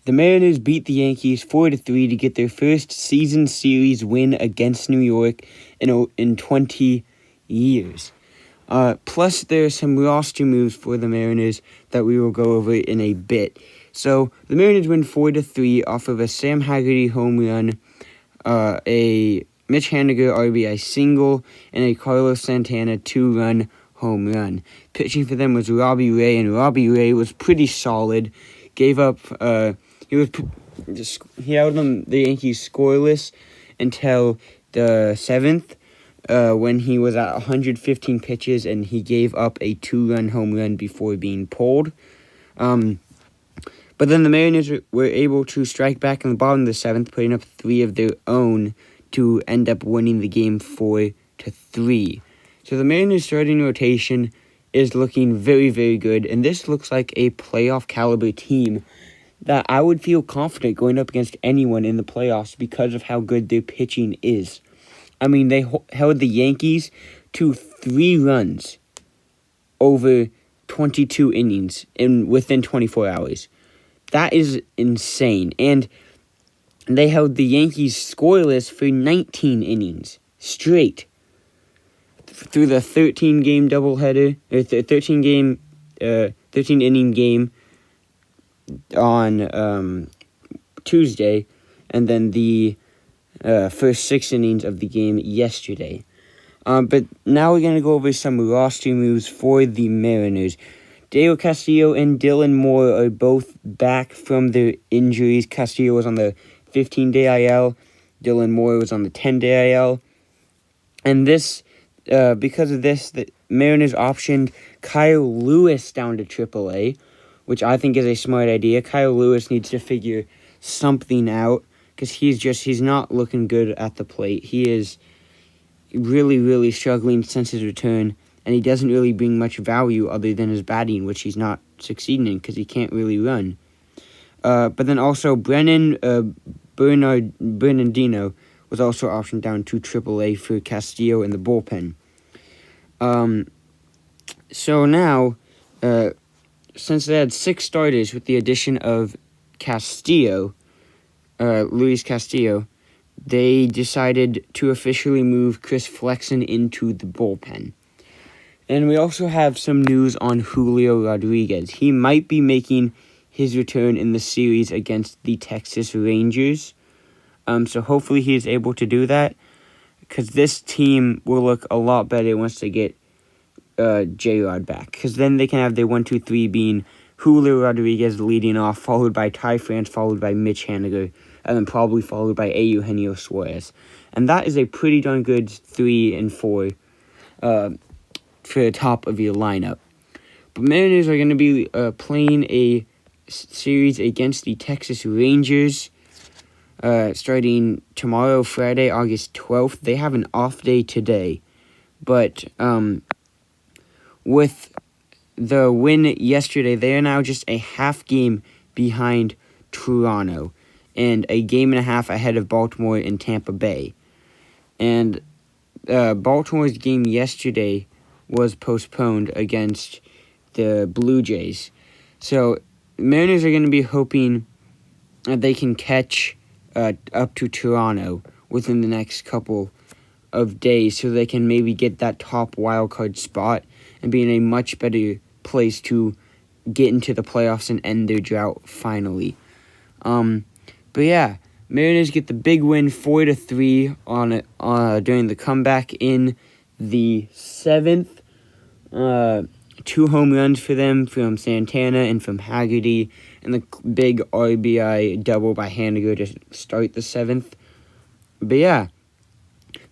The Mariners beat the Yankees 4-3 to get their first season series win against New York in 20 years. Plus, there are some roster moves for the Mariners that we will go over in a bit. So, the Mariners win 4-3 off of a Sam Haggerty home run, a Mitch Haniger RBI single, and a Carlos Santana 2-run home run. Pitching for them was Robbie Ray, and Robbie Ray was pretty solid. Gave up, he held the Yankees scoreless until the 7th, when he was at 115 pitches, and he gave up a 2-run home run before being pulled. But then the Mariners were able to strike back in the bottom of the 7th, putting up 3 of their own to end up winning the game 4-3. So the Mariners' starting rotation is looking very, very good, and this looks like a playoff caliber team that I would feel confident going up against anyone in the playoffs because of how good their pitching is. I mean, they held the Yankees to 3 runs over 22 innings within 24 hours. That is insane. And they held the Yankees scoreless for 19 innings straight through the 13-game doubleheader, or 13-inning game on Tuesday, and then the first 6 innings of the game yesterday. But now we're going to go over some roster moves for the Mariners. Diego Castillo and Dylan Moore are both back from their injuries. Castillo was on the 15-day IL. Dylan Moore was on the 10-day IL. And this, because of this, the Mariners optioned Kyle Lewis down to AAA, which I think is a smart idea. Kyle Lewis needs to figure something out because he's not looking good at the plate. He is really, really struggling since his return, and he doesn't really bring much value other than his batting, which he's not succeeding in because he can't really run. But then also Brennan Bernardino was also optioned down to AAA for Castillo in the bullpen. So now, since they had 6 starters with the addition of Castillo, Luis Castillo, they decided to officially move Chris Flexen into the bullpen. And we also have some news on Julio Rodriguez. He might be making his return in the series against the Texas Rangers. So hopefully he is able to do that, because this team will look a lot better once they get J-Rod back. Because then they can have their 1-2-3 being Julio Rodriguez leading off, followed by Ty France, followed by Mitch Haniger, and then probably followed by Eugenio Suarez. And that is a pretty darn good 3 and 4 for the top of your lineup. But Mariners are going to be playing a series against the Texas Rangers starting tomorrow, Friday, August 12th. They have an off day today. But with the win yesterday, they are now just a half game behind Toronto and a game and a half ahead of Baltimore and Tampa Bay. And Baltimore's game yesterday was postponed against the Blue Jays. So Mariners are going to be hoping that they can catch up to Toronto within the next couple of days so they can maybe get that top wildcard spot and be in a much better place to get into the playoffs and end their drought finally. But yeah, Mariners get the big win 4-3 during the comeback in the 7th. 2 home runs for them from Santana and from Haggerty, and the big RBI double by Haniger to start the 7th. But yeah,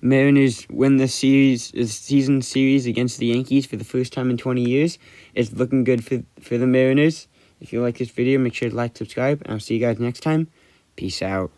Mariners win the season series against the Yankees for the first time in 20 years. It's looking good for the Mariners. If you like this video, make sure to like, subscribe, and I'll see you guys next time. Peace out.